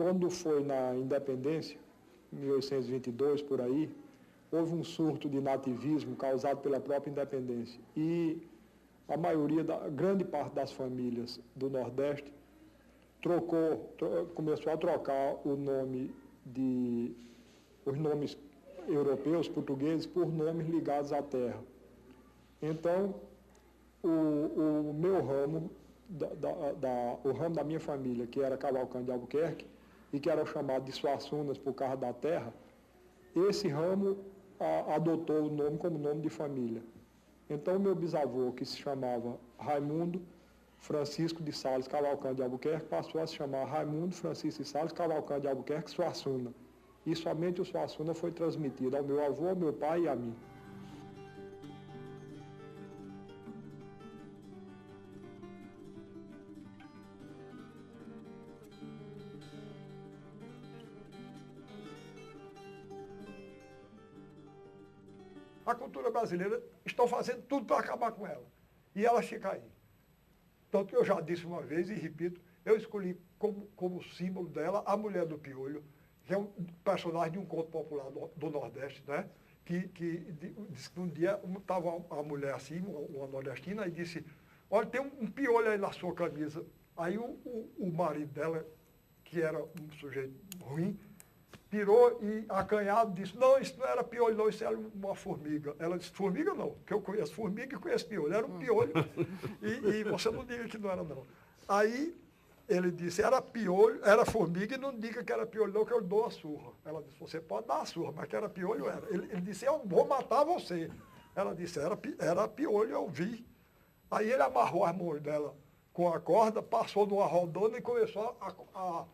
quando foi na independência, 1822 por aí, houve um surto de nativismo causado pela própria independência. E a maioria, grande parte das famílias do Nordeste começou a trocar os nomes europeus, portugueses, por nomes ligados à terra. Então, o meu ramo, o ramo da minha família, que era Cavalcante de Albuquerque, e que era chamado de Suassunas por causa da terra, esse ramo adotou o nome como nome de família. Então, meu bisavô, que se chamava Raimundo Francisco de Sales Cavalcante de Albuquerque, passou a se chamar Raimundo Francisco de Sales Cavalcante de Albuquerque Suassuna. E somente o Suassuna foi transmitido ao meu avô, ao meu pai e a mim. A cultura brasileira, estão fazendo tudo para acabar com ela. E ela fica aí. Tanto que eu já disse uma vez e repito, eu escolhi como símbolo dela a mulher do piolho, que é um personagem de um conto popular do Nordeste, né? Que disse que um dia estava a mulher assim, uma nordestina, e disse, olha, tem um piolho aí na sua camisa. Aí o marido dela, que era um sujeito ruim, pirou e acanhado disse, não, isso não era piolho não, isso era uma formiga. Ela disse, formiga não, porque eu conheço formiga e conheço piolho. Era um piolho e você não diga que não era não. Aí ele disse, era piolho, era formiga e não diga que era piolho não, que eu dou a surra. Ela disse, você pode dar a surra, mas que era piolho era. Ele disse, eu vou matar você. Ela disse, era piolho, eu vi. Aí ele amarrou as mãos dela com a corda, passou numa rodona e começou a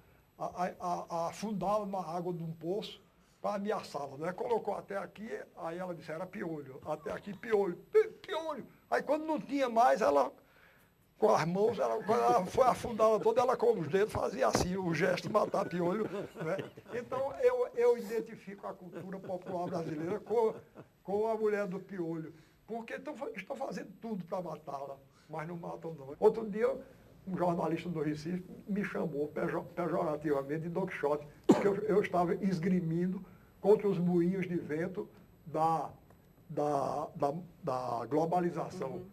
afundá-la na água de um poço para ameaçá-la, né? Colocou até aqui, aí ela disse, era piolho, até aqui piolho, piolho. Aí quando não tinha mais, ela, com as mãos, quando ela foi afundá-la toda, ela com os dedos fazia assim, o gesto de matar piolho, né? Então eu identifico a cultura popular brasileira com a mulher do piolho, porque estão fazendo tudo para matá-la, mas não matam não. Outro dia, um jornalista do Recife me chamou pejorativamente de Don Quixote, porque eu estava esgrimindo contra os moinhos de vento da globalização. Uhum.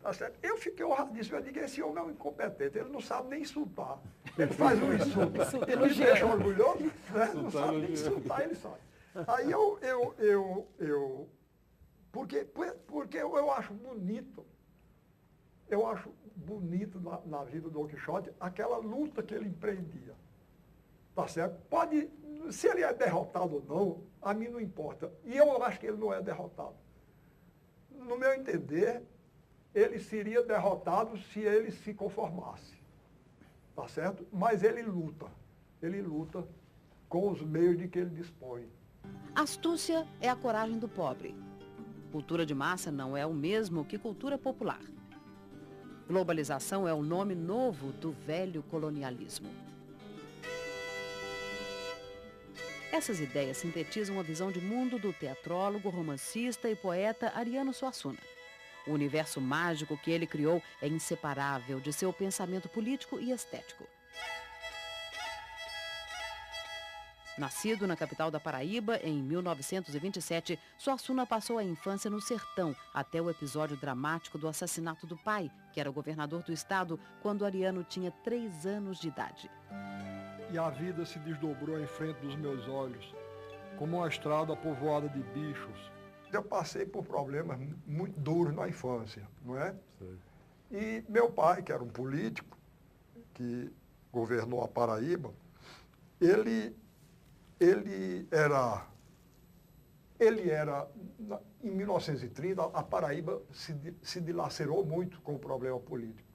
Tá certo? Eu fiquei honradíssimo, eu digo, esse homem é um incompetente, ele não sabe nem insultar. Ele faz um insulto, ele me deixa orgulhoso, né? Não sabe nem insultar, ele sabe. Aí porque eu acho bonito. Eu acho bonito na vida do Don Quixote aquela luta que ele empreendia. Tá certo? Se ele é derrotado ou não, a mim não importa. E eu acho que ele não é derrotado. No meu entender, ele seria derrotado se ele se conformasse. Tá certo? Mas ele luta. Ele luta com os meios de que ele dispõe. Astúcia é a coragem do pobre. Cultura de massa não é o mesmo que cultura popular. Globalização é o nome novo do velho colonialismo. Essas ideias sintetizam a visão de mundo do teatrólogo, romancista e poeta Ariano Suassuna. O universo mágico que ele criou é inseparável de seu pensamento político e estético. Nascido na capital da Paraíba, em 1927, Suassuna passou a infância no sertão, até o episódio dramático do assassinato do pai, que era o governador do estado, quando Ariano tinha 3 anos de idade. E a vida se desdobrou em frente dos meus olhos, como uma estrada povoada de bichos. Eu passei por problemas muito duros na infância, não é? Sei. E meu pai, que era um político, que governou a Paraíba, ele era, em 1930, a Paraíba se dilacerou muito com o problema político.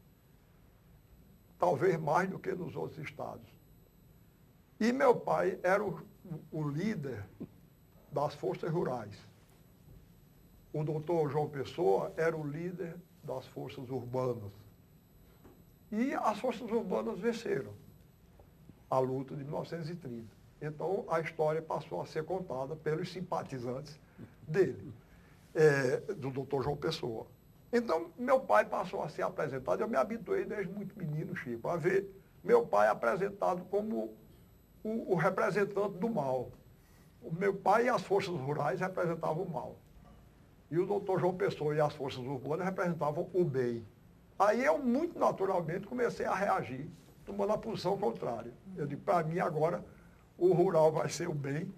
Talvez mais do que nos outros estados. E meu pai era o líder das forças rurais. O doutor João Pessoa era o líder das forças urbanas. E as forças urbanas venceram a luta de 1930. Então, a história passou a ser contada pelos simpatizantes dele, do doutor João Pessoa. Então, meu pai passou a ser apresentado, eu me habituei desde muito menino, Chico, a ver meu pai apresentado como o representante do mal. O meu pai e as forças rurais representavam o mal. E o doutor João Pessoa e as forças urbanas representavam o bem. Aí eu, muito naturalmente, comecei a reagir, tomando a posição contrária. Eu digo, para mim agora, o rural vai ser o bem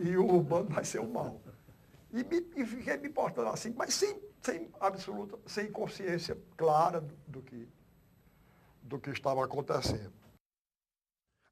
e o urbano vai ser o mal. E fiquei me portando assim, mas sem consciência clara do que estava acontecendo.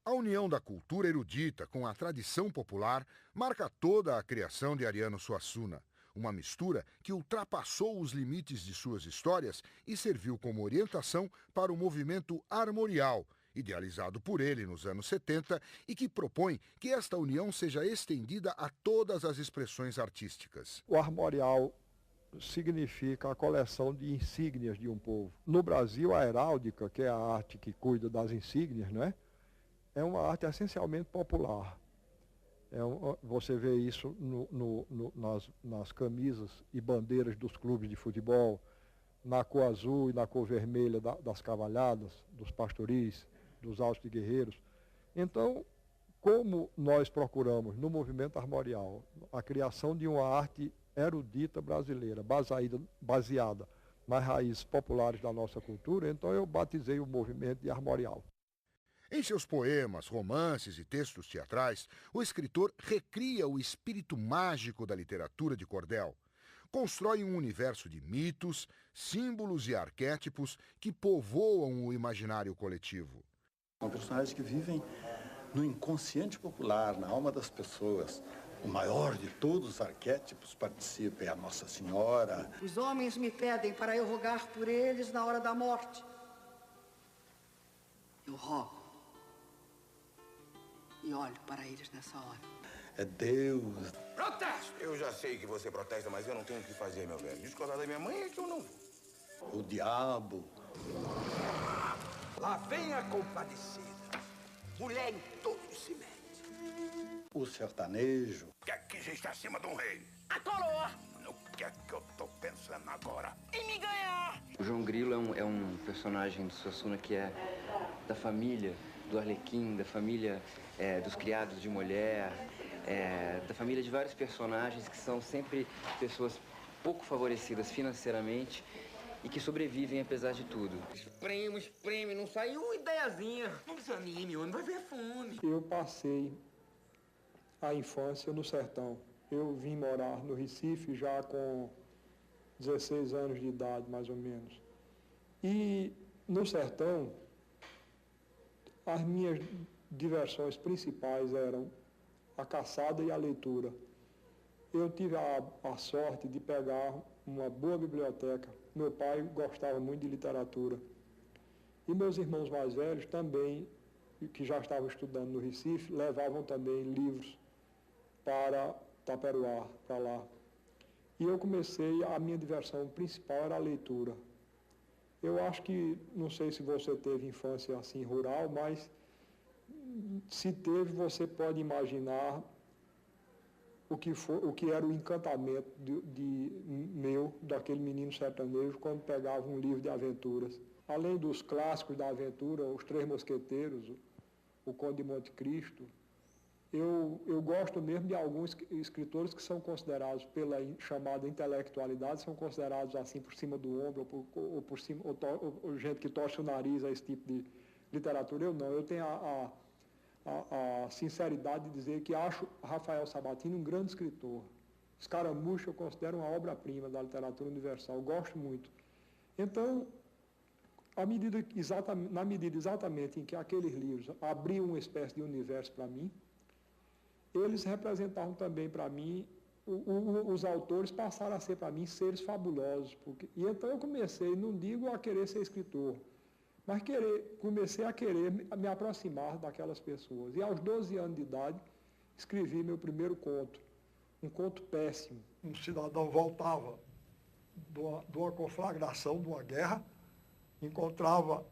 A união da cultura erudita com a tradição popular marca toda a criação de Ariano Suassuna. Uma mistura que ultrapassou os limites de suas histórias e serviu como orientação para o movimento armorial, idealizado por ele nos anos 70 e que propõe que esta união seja estendida a todas as expressões artísticas. O armorial significa a coleção de insígnias de um povo. No Brasil, a heráldica, que é a arte que cuida das insígnias, não é? É uma arte essencialmente popular. Você vê isso nas camisas e bandeiras dos clubes de futebol, na cor azul e na cor vermelha das cavalhadas, dos pastoris, dos altos de guerreiros. Então, como nós procuramos no movimento armorial a criação de uma arte erudita brasileira, baseada nas raízes populares da nossa cultura, então eu batizei o movimento de armorial. Em seus poemas, romances e textos teatrais, o escritor recria o espírito mágico da literatura de cordel. Constrói um universo de mitos, símbolos e arquétipos que povoam o imaginário coletivo. São personagens que vivem no inconsciente popular, na alma das pessoas. O maior de todos os arquétipos participa é a Nossa Senhora. Os homens me pedem para eu rogar por eles na hora da morte. Eu rogo. E olho para eles nessa hora. É Deus. Protesto! Eu já sei que você protesta, mas eu não tenho o que fazer, meu velho. Discordar da minha mãe é que eu não vou. O diabo. Lá vem a compadecida. Mulher em todos se mete. O sertanejo. O que é que já está acima de um rei? A coroa! No que é que eu tô pensando agora? Em me ganhar! O João Grilo é um personagem do Suassuna que é da família do Arlequim, da família dos criados de mulher, da família de vários personagens que são sempre pessoas pouco favorecidas financeiramente e que sobrevivem apesar de tudo. Espreme, não saiu uma ideiazinha. Não desanime, homem, vai ver fome. Eu passei a infância no sertão. Eu vim morar no Recife já com 16 anos de idade, mais ou menos. E no sertão, as minhas diversões principais eram a caçada e a leitura. Eu tive a sorte de pegar uma boa biblioteca. Meu pai gostava muito de literatura. E meus irmãos mais velhos também, que já estavam estudando no Recife, levavam também livros para Taperoá, para lá. E eu comecei, a minha diversão principal era a leitura. Eu acho que, não sei se você teve infância assim rural, mas se teve, você pode imaginar o que era o encantamento daquele menino sertanejo quando pegava um livro de aventuras. Além dos clássicos da aventura, Os Três Mosqueteiros, O Conde de Monte Cristo, eu gosto mesmo de alguns escritores que são considerados, pela chamada intelectualidade, são considerados assim por cima do ombro, ou por cima, ou gente que torce o nariz a esse tipo de literatura. Eu não, eu tenho a sinceridade de dizer que acho Rafael Sabatini um grande escritor. Escaramucho eu considero uma obra-prima da literatura universal, eu gosto muito. Então, na medida exatamente em que aqueles livros abriam uma espécie de universo para mim, eles representavam também para mim, os autores passaram a ser para mim seres fabulosos. E então eu comecei, não digo a querer ser escritor, mas comecei a querer me aproximar daquelas pessoas. E aos 12 anos de idade, escrevi meu primeiro conto, um conto péssimo. Um cidadão voltava de uma conflagração, de uma guerra, encontrava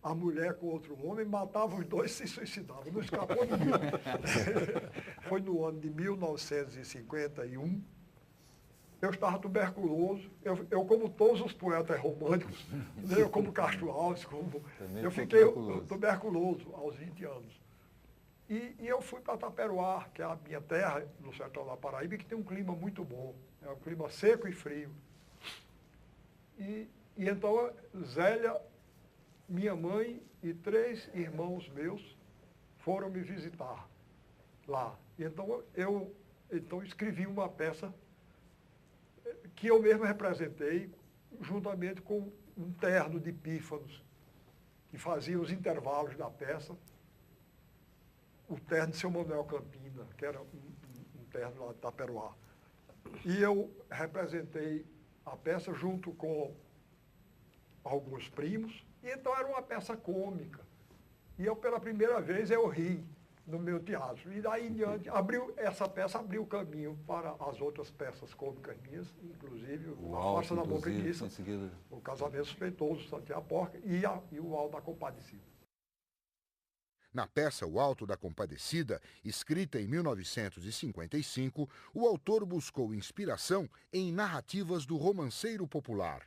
a mulher com outro homem, matava os dois e se suicidava. Não escapou ninguém. Foi no ano de 1951. Eu estava tuberculoso, eu como todos os poetas românticos, eu como Castro Alves, eu fiquei tuberculoso aos 20 anos. E eu fui para Taperoá, que é a minha terra, no sertão da Paraíba, que tem um clima muito bom. É um clima seco e frio. E então, Zélia, minha mãe e 3 irmãos meus foram me visitar lá. E então, eu escrevi uma peça que eu mesmo representei, juntamente com um terno de pífanos, que fazia os intervalos da peça. O terno de seu Manuel Campina, que era um terno lá de Taperoá. E eu representei a peça junto com alguns primos, e então era uma peça cômica. E eu, pela primeira vez, eu ri no meu teatro. E daí em diante, essa peça abriu caminho para as outras peças cômicas minhas, inclusive A Força da Boa Preguiça, O Casamento Suspeitoso, Santiago Porca e O Alto da Compadecida. Na peça O Alto da Compadecida, escrita em 1955, o autor buscou inspiração em narrativas do romanceiro popular.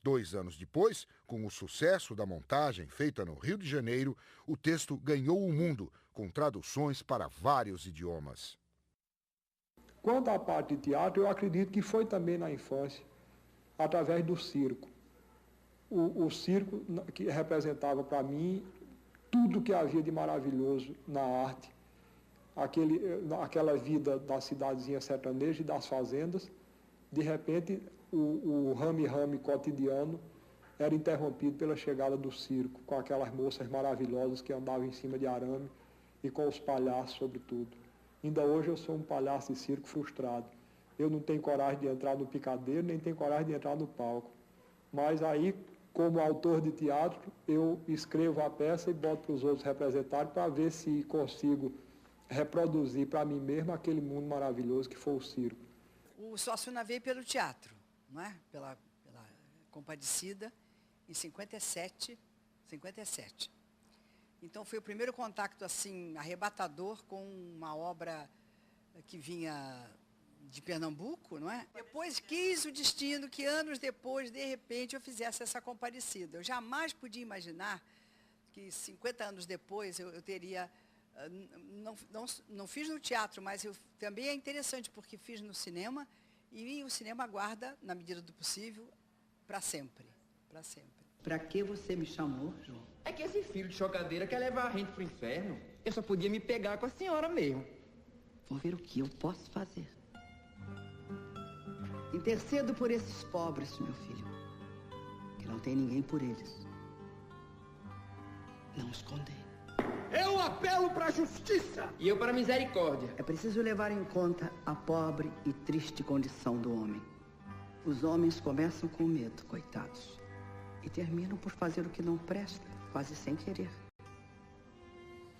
2 anos depois, com o sucesso da montagem feita no Rio de Janeiro, o texto ganhou o mundo, com traduções para vários idiomas. Quanto à parte de teatro, eu acredito que foi também na infância, através do circo. O circo que representava para mim tudo que havia de maravilhoso na arte, aquela vida da cidadezinha sertaneja e das fazendas. De repente, o rame-rame cotidiano era interrompido pela chegada do circo, com aquelas moças maravilhosas que andavam em cima de arame e com os palhaços sobretudo. Ainda hoje eu sou um palhaço de circo frustrado. Eu não tenho coragem de entrar no picadeiro, nem tenho coragem de entrar no palco. Mas aí, como autor de teatro, eu escrevo a peça e boto para os outros representarem para ver se consigo reproduzir para mim mesmo aquele mundo maravilhoso que foi o circo. O Suassuna veio pelo teatro, não é? Pela Compadecida, em 57. Então foi o primeiro contato assim arrebatador com uma obra que vinha de Pernambuco, não é? Depois quis o destino que anos depois, de repente, eu fizesse essa Compadecida. Eu jamais podia imaginar que 50 anos depois eu teria... Não fiz no teatro, mas também é interessante, porque fiz no cinema, e o cinema guarda, na medida do possível, para sempre. Para sempre. Para que você me chamou, João? É que esse filho de chocadeira quer levar a gente pro inferno. Eu só podia me pegar com a senhora mesmo. Vou ver o que eu posso fazer. Intercedo por esses pobres, meu filho, que não tem ninguém por eles. Não os condene. Eu apelo para a justiça. E eu para a misericórdia. É preciso levar em conta a pobre e triste condição do homem. Os homens começam com medo, coitados, e terminam por fazer o que não presta, quase sem querer.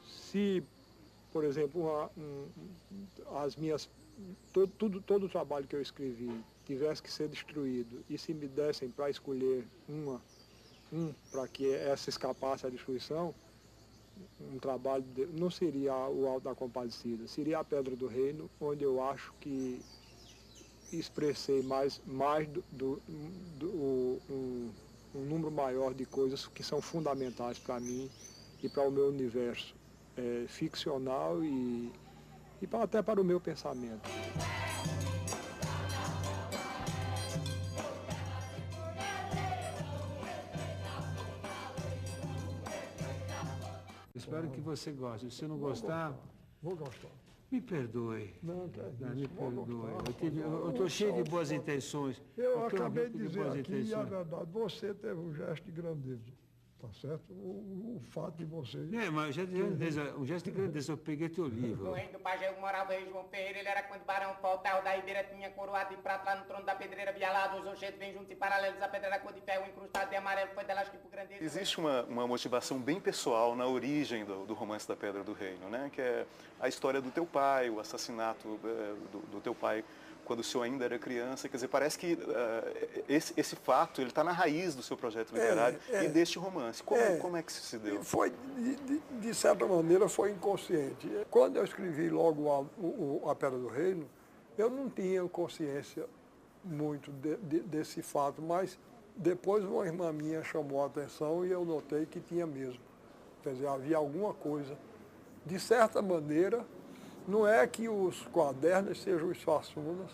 Se, por exemplo, todo o trabalho que eu escrevi tivesse que ser destruído, e se me dessem para escolher para que essa escapasse à destruição, um trabalho não seria o Alto da Compadecida, seria a Pedra do Reino, onde eu acho que expressei um número maior de coisas que são fundamentais para mim e para o meu universo ficcional e até para o meu pensamento. Espero que você goste. Se não gostar, vou gostar. Me perdoe. Não, que é isso. Me perdoe. Eu estou cheio de boas intenções. Eu acabei de dizer aqui, e a verdade, você teve um gesto de grandeza. Tá certo? O fato de você... Mas um gesto de grandeza, eu peguei teu livro. O rei do Pajé, o moral do rei João Ferreira, ele era conde barão, pau, terro da ribeira, tinha coroado de prata lá no trono da pedreira, vialado, os rochedos bem juntos e paralelos, a pedreira cor de ferro, incrustado de amarelo, foi delas que por grandeza... Existe uma motivação bem pessoal na origem do romance da Pedra do Reino, né? Que é a história do teu pai, o assassinato do teu pai quando o senhor ainda era criança. Quer dizer, parece que esse fato ele está na raiz do seu projeto literário e deste romance. Como é que isso se deu? Foi, de certa maneira, foi inconsciente. Quando eu escrevi logo a Pedra do Reino, eu não tinha consciência muito desse fato, mas depois uma irmã minha chamou a atenção e eu notei que tinha mesmo. Quer dizer, havia alguma coisa de certa maneira, não é que os Quadernos sejam os Suassunas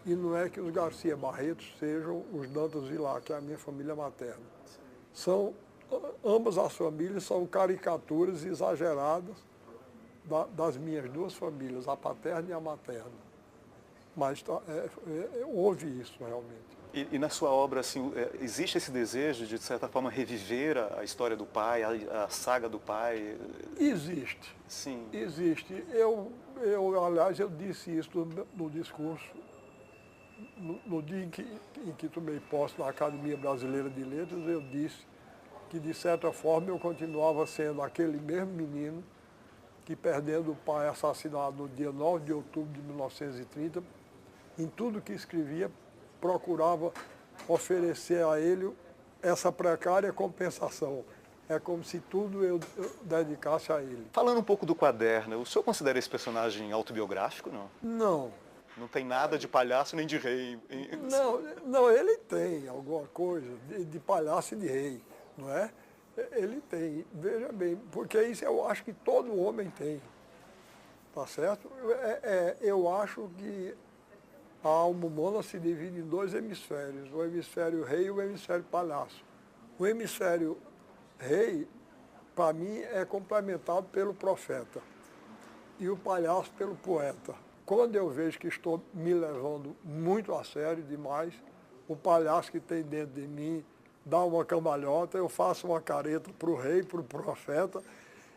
e não é que os Garcia Barretos sejam os Dantas Vilar, que é a minha família materna. Ambas as famílias são caricaturas exageradas das minhas duas famílias, a paterna e a materna. Mas houve isso realmente. E na sua obra, assim, existe esse desejo de certa forma, reviver a história do pai, a saga do pai? Existe. Sim. Existe. Aliás, eu disse isso no discurso, no dia em que tomei posse na Academia Brasileira de Letras, eu disse que, de certa forma, eu continuava sendo aquele mesmo menino que, perdendo o pai assassinado no dia 9 de outubro de 1930, em tudo que escrevia, procurava oferecer a ele essa precária compensação. É como se tudo eu dedicasse a ele. Falando um pouco do Quaderno, o senhor considera esse personagem autobiográfico, não? Não. Não tem nada de palhaço nem de rei? Não, ele tem alguma coisa de palhaço e de rei, não é? Ele tem, veja bem, porque isso eu acho que todo homem tem, tá certo? Eu acho que a alma humana se divide em dois hemisférios, o hemisfério rei e o hemisfério palhaço. O hemisfério rei, para mim, é complementado pelo profeta e o palhaço pelo poeta. Quando eu vejo que estou me levando muito a sério demais, o palhaço que tem dentro de mim dá uma cambalhota, eu faço uma careta para o rei, para o profeta,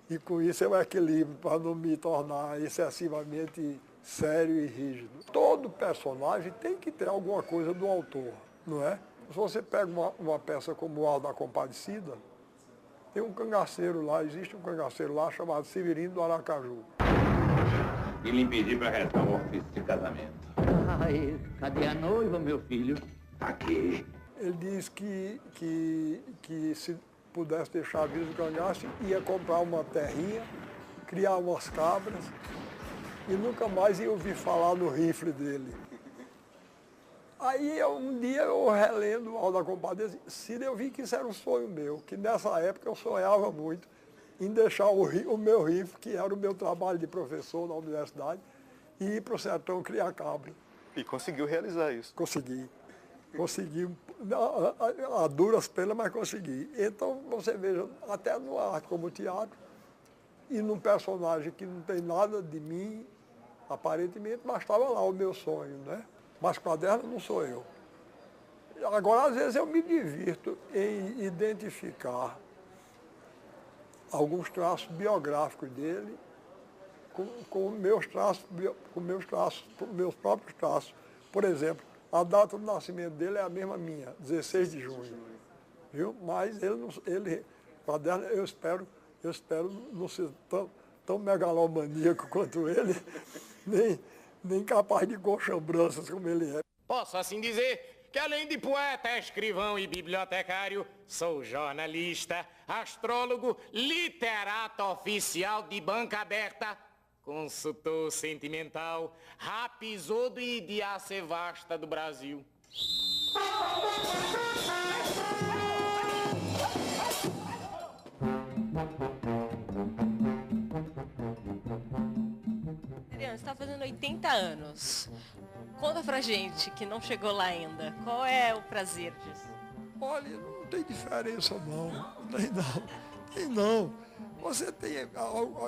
e com isso eu equilibro para não me tornar excessivamente sério e rígido. Todo personagem tem que ter alguma coisa do autor, não é? Se você pega uma peça como o Alto da Compadecida, tem um cangaceiro lá, existe um cangaceiro lá chamado Severino do Aracaju. E lhe pedi para rezar o ofício de casamento. Cadê a noiva, meu filho? Aqui. Ele diz que se pudesse deixar a vida do cangaço, ia comprar uma terrinha, criar umas cabras e nunca mais ia ouvir falar no rifle dele. Aí um dia eu relendo o Alto da Compadecida, eu vi que isso era um sonho meu, que nessa época eu sonhava muito em deixar o meu rifle, que era o meu trabalho de professor na universidade, e ir para o sertão criar cabra. E conseguiu realizar isso? Consegui, a duras penas, mas consegui. Então, você veja, até numa arte como o teatro, e num personagem que não tem nada de mim, aparentemente, mas estava lá o meu sonho, né? Mas Quaderno não sou eu. Agora, às vezes, eu me divirto em identificar alguns traços biográficos dele com meus próprios traços. Por exemplo, a data do nascimento dele é a mesma minha, 16 de junho. Viu? Mas Quaderno, eu espero não ser tão megalomaníaco quanto ele, nem capaz de coxambranças como ele é. Posso assim dizer que, além de poeta, escrivão e bibliotecário, sou jornalista, astrólogo, literato oficial de banca aberta, consultor sentimental, rapisodo e diáce vasta do Brasil. Adriano, você está fazendo 80 anos. Conta pra gente, que não chegou lá ainda. Qual é o prazer disso? Olha, não tem diferença não. Tem não. Você tem,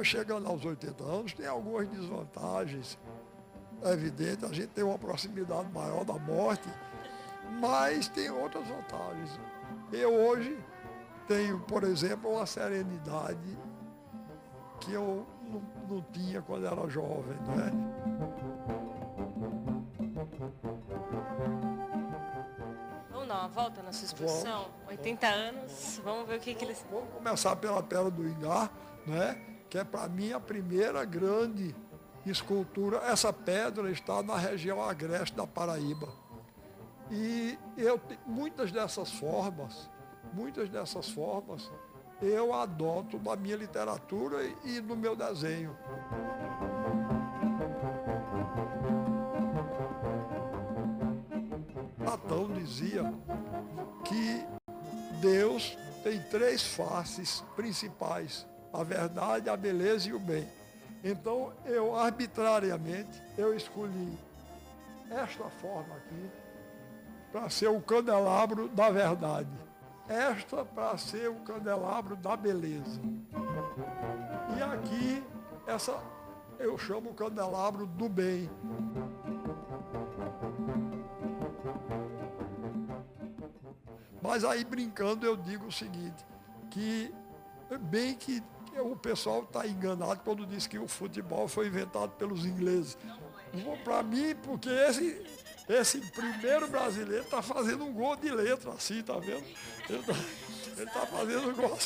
chegando aos 80 anos, tem algumas desvantagens. É evidente, a gente tem uma proximidade maior da morte, mas tem outras vantagens. Eu hoje tenho, por exemplo, uma serenidade que eu não tinha quando era jovem, não é? Vamos dar uma volta na sua exposição? 80 anos, vamos ver o que eles... Vamos começar pela Pedra do Ingá, né? Que é para mim a primeira grande escultura. Essa pedra está na região agreste da Paraíba. E muitas dessas formas eu adoto na minha literatura e no meu desenho. Platão dizia que Deus tem três faces principais. a verdade, a beleza e o bem. Então, eu arbitrariamente, eu escolhi esta forma aqui para ser o candelabro da verdade. Esta para ser o candelabro da beleza. E aqui, essa eu chamo o candelabro do bem. Mas aí, brincando, eu digo o seguinte, que bem que o pessoal está enganado quando diz que o futebol foi inventado pelos ingleses. Para mim, porque esse primeiro brasileiro está fazendo um gol de letra, assim, tá vendo? Ele tá fazendo um gol,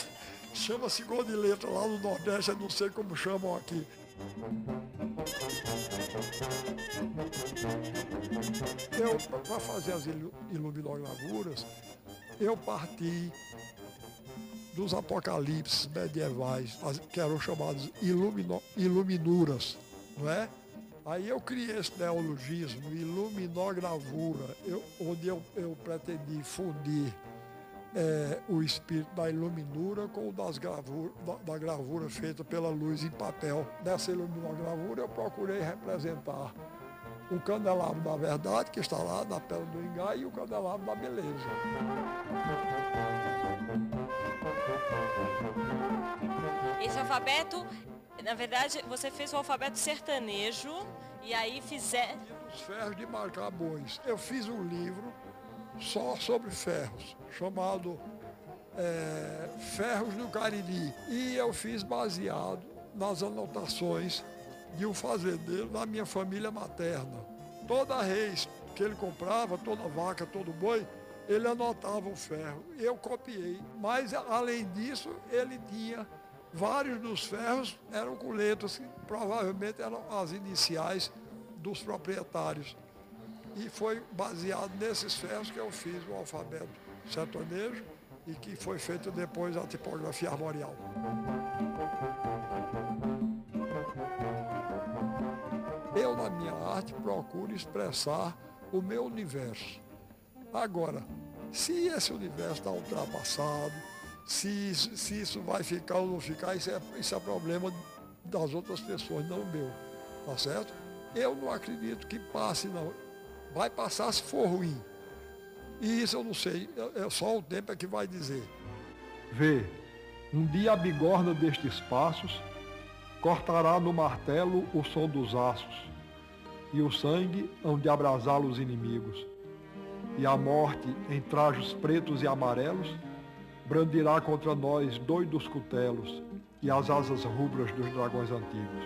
chama-se gol de letra lá no Nordeste, eu não sei como chamam aqui. Para fazer as iluminagravuras, eu parti dos apocalipses medievais, que eram chamados iluminuras, não é? Aí eu criei esse neologismo, iluminogravura, onde eu pretendi fundir o espírito da iluminura com o da gravura feita pela luz em papel. Nessa iluminogravura eu procurei representar o candelabro da verdade, que está lá na Pedra do Ingá, e o candelabro da beleza. Esse alfabeto, na verdade, você fez o alfabeto sertanejo e aí Os ferros de marcar bois. Eu fiz um livro só sobre ferros, chamado Ferros do Cariri. E eu fiz baseado nas anotações de um fazendeiro da minha família materna. Toda reis que ele comprava, toda vaca, todo boi, ele anotava o ferro. Eu copiei, mas além disso, ele tinha vários dos ferros, eram com letras que provavelmente eram as iniciais dos proprietários. E foi baseado nesses ferros que eu fiz o alfabeto sertanejo e que foi feito depois a tipografia armorial. Eu, na minha arte, procuro expressar o meu universo. Agora, se esse universo está ultrapassado, se isso vai ficar ou não ficar, isso é problema das outras pessoas, não meu. Tá certo? Eu não acredito que passe, não. Vai passar se for ruim. E isso eu não sei, só o tempo é que vai dizer. Vê, um dia a bigorna destes passos cortará no martelo o som dos aços, e o sangue hão de abrasá-lo os inimigos. E a morte, em trajos pretos e amarelos, brandirá contra nós doidos cutelos e as asas rubras dos dragões antigos.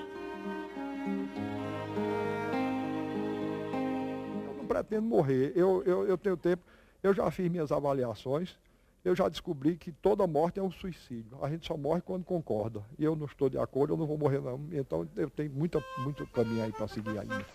Eu não pretendo morrer, eu tenho tempo, eu já fiz minhas avaliações, eu já descobri que toda morte é um suicídio. A gente só morre quando concorda. E eu não estou de acordo, eu não vou morrer não. Então eu tenho muito caminho aí para seguir ainda.